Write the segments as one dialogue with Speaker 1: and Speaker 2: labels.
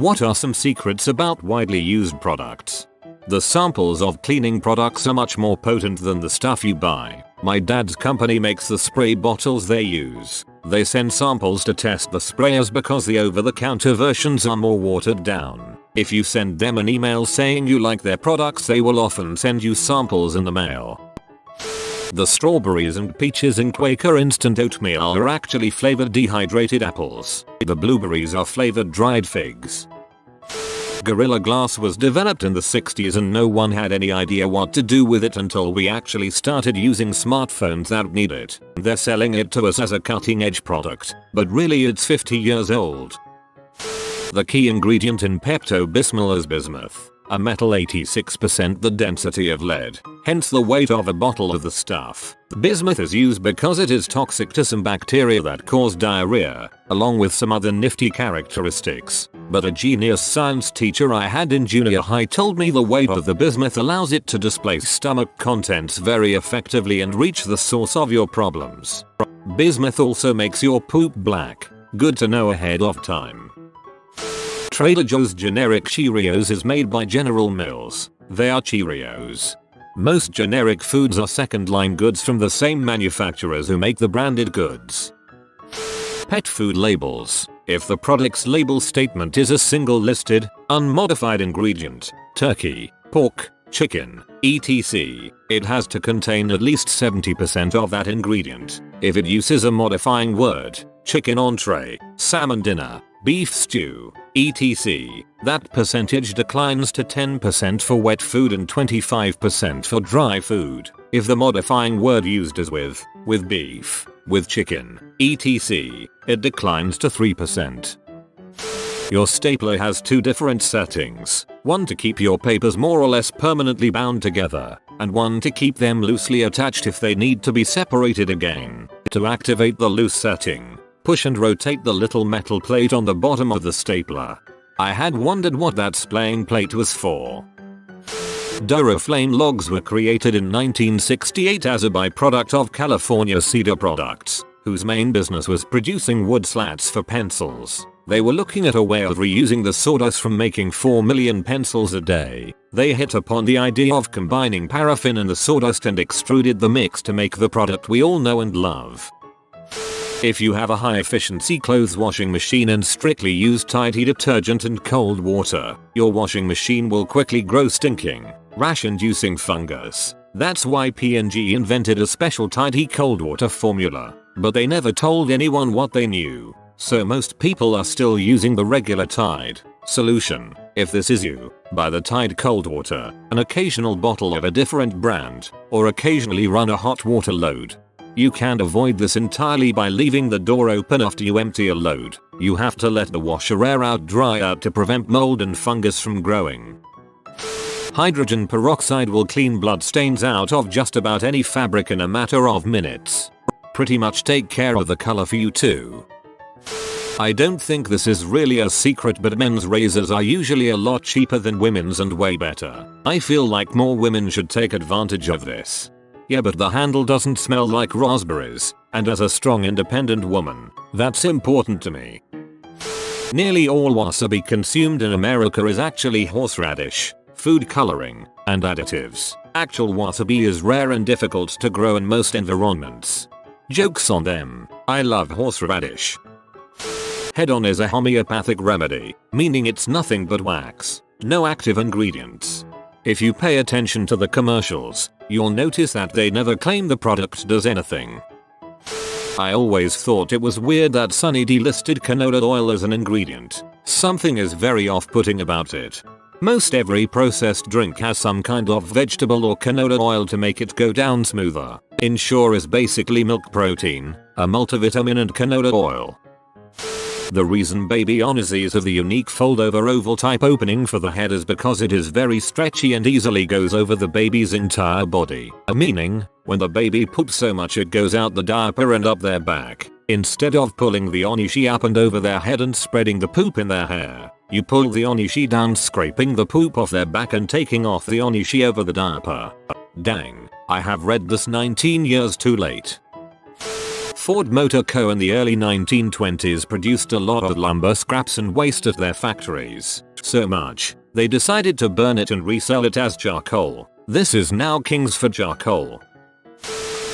Speaker 1: What are some secrets about widely used products? The samples of cleaning products are much more potent than the stuff you buy. My dad's company makes the spray bottles they use. They send samples to test the sprayers because the over-the-counter versions are more watered down. If you send them an email saying you like their products, they will often send you samples in the mail. The strawberries and peaches in Quaker instant oatmeal are actually flavored dehydrated apples. The blueberries are flavored dried figs. Gorilla Glass was developed in the 60s and no one had any idea what to do with it until we actually started using smartphones that need it. They're selling it to us as a cutting edge product, but really it's 50 years old. The key ingredient in Pepto-Bismol is bismuth, a metal 86% the density of lead, hence the weight of a bottle of the stuff. Bismuth is used because it is toxic to some bacteria that cause diarrhea, along with some other nifty characteristics. But a genius science teacher I had in junior high told me the weight of the bismuth allows it to displace stomach contents very effectively and reach the source of your problems. Bismuth also makes your poop black. Good to know ahead of time. Trader Joe's generic Cheerios is made by General Mills. They are Cheerios. Most generic foods are second-line goods from the same manufacturers who make the branded goods. Pet food labels. If the product's label statement is a single listed, unmodified ingredient, turkey, pork, chicken, etc., it has to contain at least 70% of that ingredient. If it uses a modifying word, chicken entree, salmon dinner, beef stew, etc., that percentage declines to 10% for wet food and 25% for dry food. If the modifying word used is with beef, with chicken, etc., it declines to 3%. Your stapler has two different settings, one to keep your papers more or less permanently bound together, and one to keep them loosely attached if they need to be separated again. To activate the loose setting, push and rotate the little metal plate on the bottom of the stapler. I had wondered what that splaying plate was for. Duraflame logs were created in 1968 as a byproduct of California Cedar Products, whose main business was producing wood slats for pencils. They were looking at a way of reusing the sawdust from making 4 million pencils a day. They hit upon the idea of combining paraffin and the sawdust and extruded the mix to make the product we all know and love. If you have a high-efficiency clothes washing machine and strictly use Tide detergent and cold water, your washing machine will quickly grow stinking, rash-inducing fungus. That's why P&G invented a special Tide cold water formula, but they never told anyone what they knew. So most people are still using the regular Tide solution. If this is you, buy the Tide cold water, an occasional bottle of a different brand, or occasionally run a hot water load. You can't avoid this entirely by leaving the door open after you empty a load. You have to let the washer air out dry out to prevent mold and fungus from growing. Hydrogen peroxide will clean blood stains out of just about any fabric in a matter of minutes. Pretty much take care of the color for you too. I don't think this is really a secret, but men's razors are usually a lot cheaper than women's and way better. I feel like more women should take advantage of this. Yeah, but the handle doesn't smell like raspberries, and as a strong independent woman, that's important to me. Nearly all wasabi consumed in America is actually horseradish, food coloring, and additives. Actual wasabi is rare and difficult to grow in most environments. Jokes on them, I love horseradish. Head-on is a homeopathic remedy, meaning it's nothing but wax, no active ingredients. If you pay attention to the commercials, you'll notice that they never claim the product does anything. I always thought it was weird that Sunny D listed canola oil as an ingredient. Something is very off-putting about it. Most every processed drink has some kind of vegetable or canola oil to make it go down smoother. Ensure is basically milk protein, a multivitamin and canola oil. The reason baby Onesies have the unique fold-over oval type opening for the head is because it is very stretchy and easily goes over the baby's entire body. Meaning, when the baby poops so much it goes out the diaper and up their back. Instead of pulling the Onishi up and over their head and spreading the poop in their hair, you pull the Onishi down, scraping the poop off their back and taking off the Onishi over the diaper. Dang, I have read this 19 years too late. Ford Motor Co. in the early 1920s produced a lot of lumber scraps and waste at their factories. So much, they decided to burn it and resell it as charcoal. This is now Kingsford charcoal.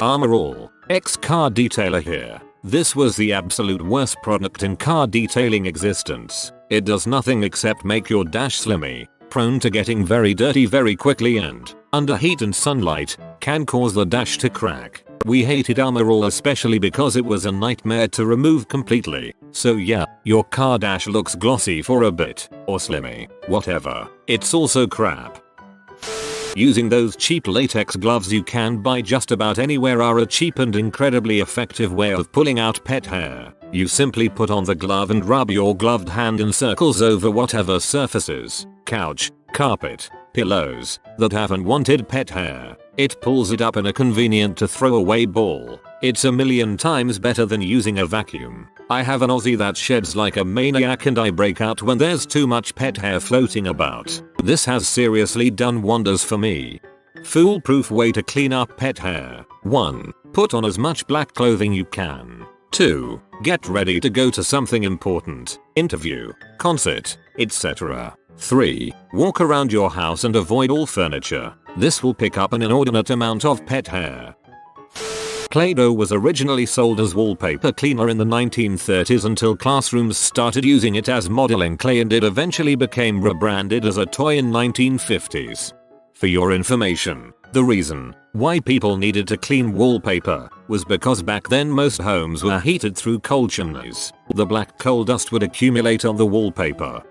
Speaker 1: Armor All, ex-car detailer here. This was the absolute worst product in car detailing existence. It does nothing except make your dash slimy, prone to getting very dirty very quickly, and, under heat and sunlight, can cause the dash to crack. We hated Armor All especially because it was a nightmare to remove completely. So yeah, your car dash looks glossy for a bit, or slimy, whatever. It's also crap. Using those cheap latex gloves you can buy just about anywhere are a cheap and incredibly effective way of pulling out pet hair. You simply put on the glove and rub your gloved hand in circles over whatever surfaces, couch, carpet, pillows, that have unwanted pet hair. It pulls it up in a convenient to throw away ball. It's a million times better than using a vacuum. I have an Aussie that sheds like a maniac and I break out when there's too much pet hair floating about. This has seriously done wonders for me. Foolproof way to clean up pet hair. 1. Put on as much black clothing you can. 2. Get ready to go to something important, interview, concert, etc. 3. Walk around your house and avoid all furniture. This will pick up an inordinate amount of pet hair. Play-Doh was originally sold as wallpaper cleaner in the 1930s until classrooms started using it as modeling clay, and it eventually became rebranded as a toy in 1950s. For your information, the reason why people needed to clean wallpaper was because back then most homes were heated through coal chimneys. The black coal dust would accumulate on the wallpaper.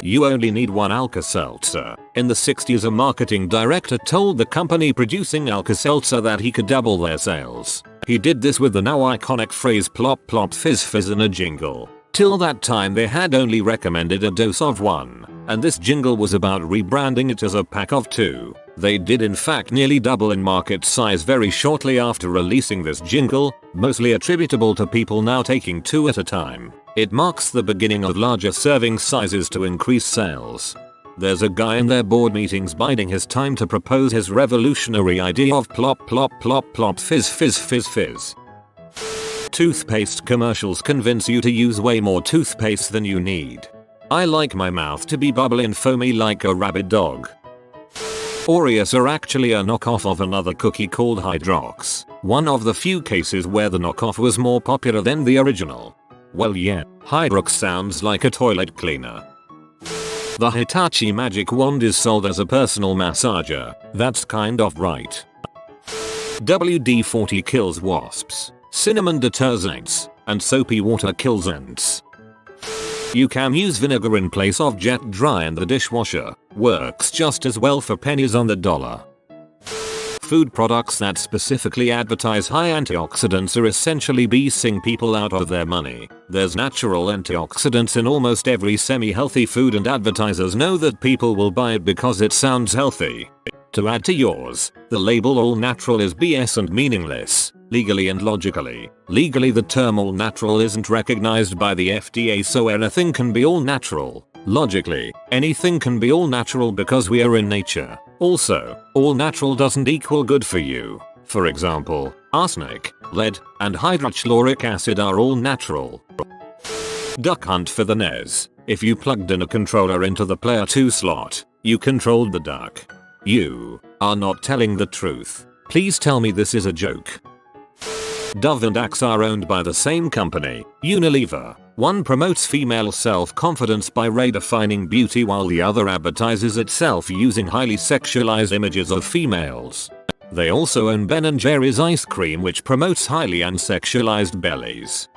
Speaker 1: You only need one Alka-Seltzer. In the 60s, a marketing director told the company producing Alka-Seltzer that he could double their sales. He did this with the now iconic phrase plop plop fizz fizz in a jingle. Till that time they had only recommended a dose of 1, and this jingle was about rebranding it as a pack of 2. They did in fact nearly double in market size very shortly after releasing this jingle, mostly attributable to people now taking 2 at a time. It marks the beginning of larger serving sizes to increase sales. There's a guy in their board meetings biding his time to propose his revolutionary idea of plop plop plop plop fizz fizz fizz fizz. Toothpaste commercials convince you to use way more toothpaste than you need. I like my mouth to be bubbly and foamy like a rabid dog. Oreos are actually a knockoff of another cookie called Hydrox, one of the few cases where the knockoff was more popular than the original. Well yeah, Hydrox sounds like a toilet cleaner. The Hitachi Magic Wand is sold as a personal massager. That's kind of right. WD-40 kills wasps. Cinnamon deters ants. And soapy water kills ants. You can use vinegar in place of jet dry in the dishwasher. Works just as well for pennies on the dollar. Food products that specifically advertise high antioxidants are essentially beasting people out of their money. There's natural antioxidants in almost every semi-healthy food, and advertisers know that people will buy it because it sounds healthy. To add to yours, the label all natural is BS and meaningless, legally and logically. Legally, the term all natural isn't recognized by the FDA, so anything can be all natural. Logically, anything can be all natural because we are in nature. Also, all natural doesn't equal good for you. For example, arsenic, lead, and hydrochloric acid are all natural. Duck Hunt for the NES. If you plugged in a controller into the player 2 slot, you controlled the duck. You are not telling the truth. Please tell me this is a joke. Dove and Axe are owned by the same company, Unilever. One promotes female self-confidence by redefining beauty, while the other advertises itself using highly sexualized images of females. They also own Ben & Jerry's ice cream, which promotes highly unsexualized bellies.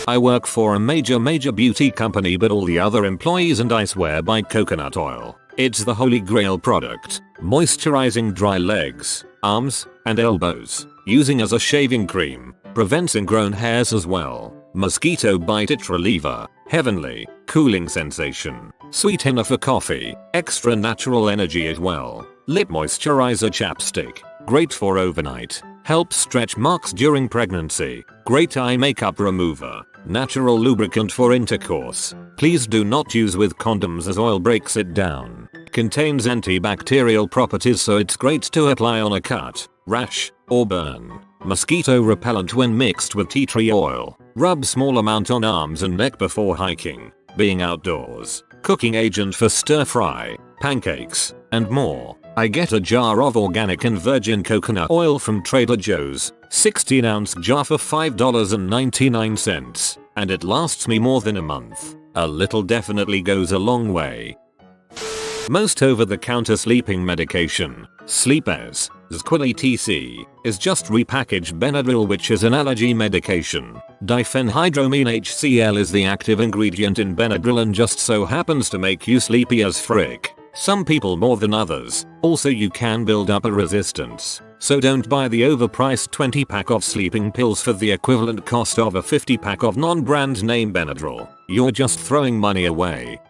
Speaker 1: I work for a major beauty company, but all the other employees and I swear by coconut oil. It's the holy grail product. Moisturizing dry legs, arms, and elbows. Using as a shaving cream. Prevents ingrown hairs as well. Mosquito bite itch reliever. Heavenly, cooling sensation. Sweetener for coffee. Extra natural energy as well. Lip moisturizer chapstick. Great for overnight. Helps stretch marks during pregnancy. Great eye makeup remover. Natural lubricant for intercourse. Please do not use with condoms as oil breaks it down. Contains antibacterial properties, so it's great to apply on a cut, rash, or burn. Mosquito repellent when mixed with tea tree oil. Rub small amount on arms and neck before hiking, being outdoors. Cooking agent for stir fry, pancakes, and more. I get a jar of organic and virgin coconut oil from Trader Joe's, 16-ounce jar for $5.99, and it lasts me more than a month. A little definitely goes a long way. Most over-the-counter sleeping medication, Sleepers, Zquil etc., is just repackaged Benadryl, which is an allergy medication. Diphenhydramine HCl is the active ingredient in Benadryl and just so happens to make you sleepy as frick. Some people more than others. Also, you can build up a resistance. So don't buy the overpriced 20-pack of sleeping pills for the equivalent cost of a 50-pack of non-brand name Benadryl. You're just throwing money away.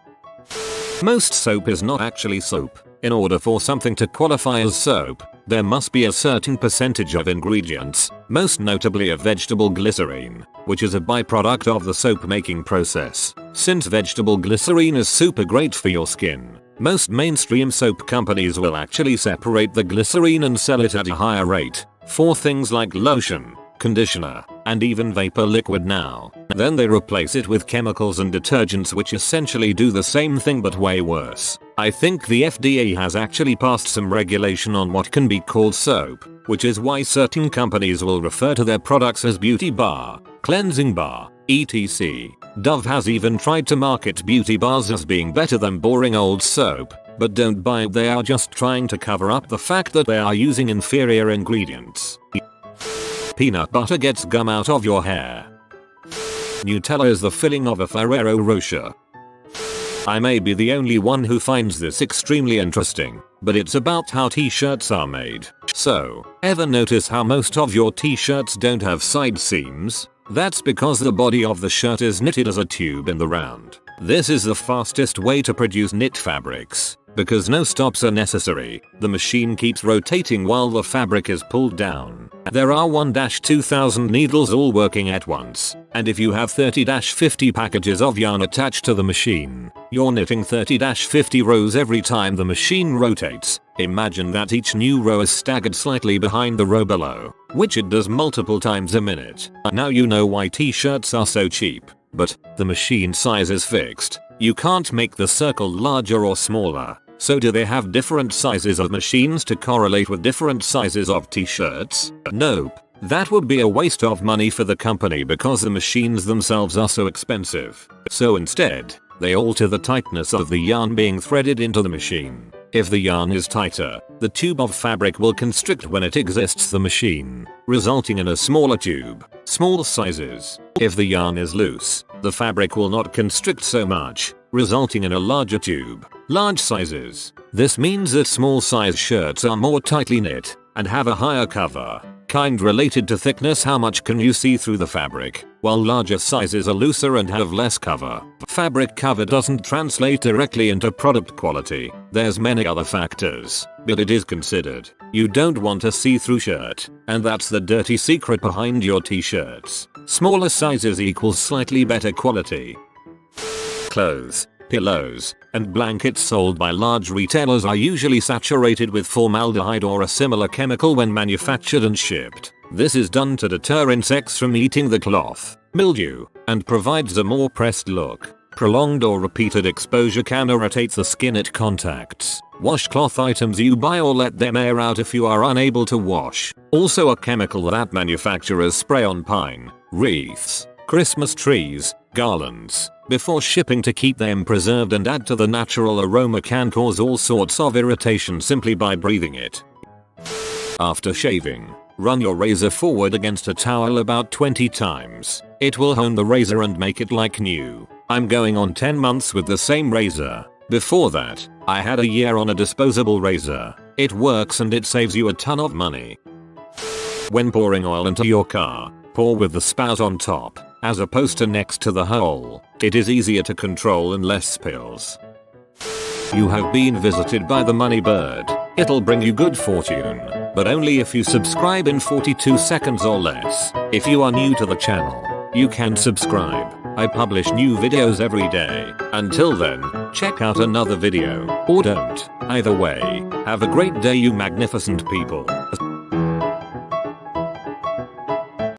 Speaker 1: Most soap is not actually soap. In order for something to qualify as soap, there must be a certain percentage of ingredients, most notably of vegetable glycerine, which is a byproduct of the soap making process. Since vegetable glycerine is super great for your skin, most mainstream soap companies will actually separate the glycerine and sell it at a higher rate for things like lotion, conditioner, and even vapor liquid now. Then they replace it with chemicals and detergents which essentially do the same thing but way worse. I think the FDA has actually passed some regulation on what can be called soap, which is why certain companies will refer to their products as beauty bar, cleansing bar, etc. Dove has even tried to market beauty bars as being better than boring old soap, but don't buy it, they are just trying to cover up the fact that they are using inferior ingredients. Peanut butter gets gum out of your hair. Nutella is the filling of a Ferrero Rocher. I may be the only one who finds this extremely interesting, but it's about how t-shirts are made. So, ever notice how most of your t-shirts don't have side seams? That's because the body of the shirt is knitted as a tube in the round. This is the fastest way to produce knit fabrics, because no stops are necessary. The machine keeps rotating while the fabric is pulled down. There are 1-2,000 needles all working at once, and if you have 30-50 packages of yarn attached to the machine, you're knitting 30-50 rows every time the machine rotates. Imagine that each new row is staggered slightly behind the row below, which it does multiple times a minute. Now you know why t-shirts are so cheap. But the machine size is fixed. You can't make the circle larger or smaller. So do they have different sizes of machines to correlate with different sizes of t-shirts? Nope. That would be a waste of money for the company because the machines themselves are so expensive. So instead, they alter the tightness of the yarn being threaded into the machine. If the yarn is tighter, the tube of fabric will constrict when it exits the machine, resulting in a smaller tube. Small sizes. If the yarn is loose, the fabric will not constrict so much, resulting in a larger tube. Large sizes. This means that small size shirts are more tightly knit and have a higher cover. Kind related to thickness, how much can you see through the fabric, while larger sizes are looser and have less cover. Fabric cover doesn't translate directly into product quality. There's many other factors, but it is considered. You don't want a see-through shirt, and that's the dirty secret behind your t-shirts. Smaller sizes equals slightly better quality. Clothes, pillows, and blankets sold by large retailers are usually saturated with formaldehyde or a similar chemical when manufactured and shipped. This is done to deter insects from eating the cloth, mildew, and provides a more pressed look. Prolonged or repeated exposure can irritate the skin it contacts. Washcloth items you buy or let them air out if you are unable to wash. Also a chemical that manufacturers spray on pine, wreaths, Christmas trees, garlands, before shipping to keep them preserved and add to the natural aroma can cause all sorts of irritation simply by breathing it. After shaving, run your razor forward against a towel about 20 times. It will hone the razor and make it like new. I'm going on 10 months with the same razor. Before that, I had a year on a disposable razor. It works and it saves you a ton of money. When pouring oil into your car, pour with the spout on top, as opposed to next to the hole. It is easier to control and less spills. You have been visited by the money bird. It'll bring you good fortune, but only if you subscribe in 42 seconds or less. If you are new to the channel, you can subscribe. I publish new videos every day. Until then, check out another video, or don't. Either way, have a great day you magnificent people.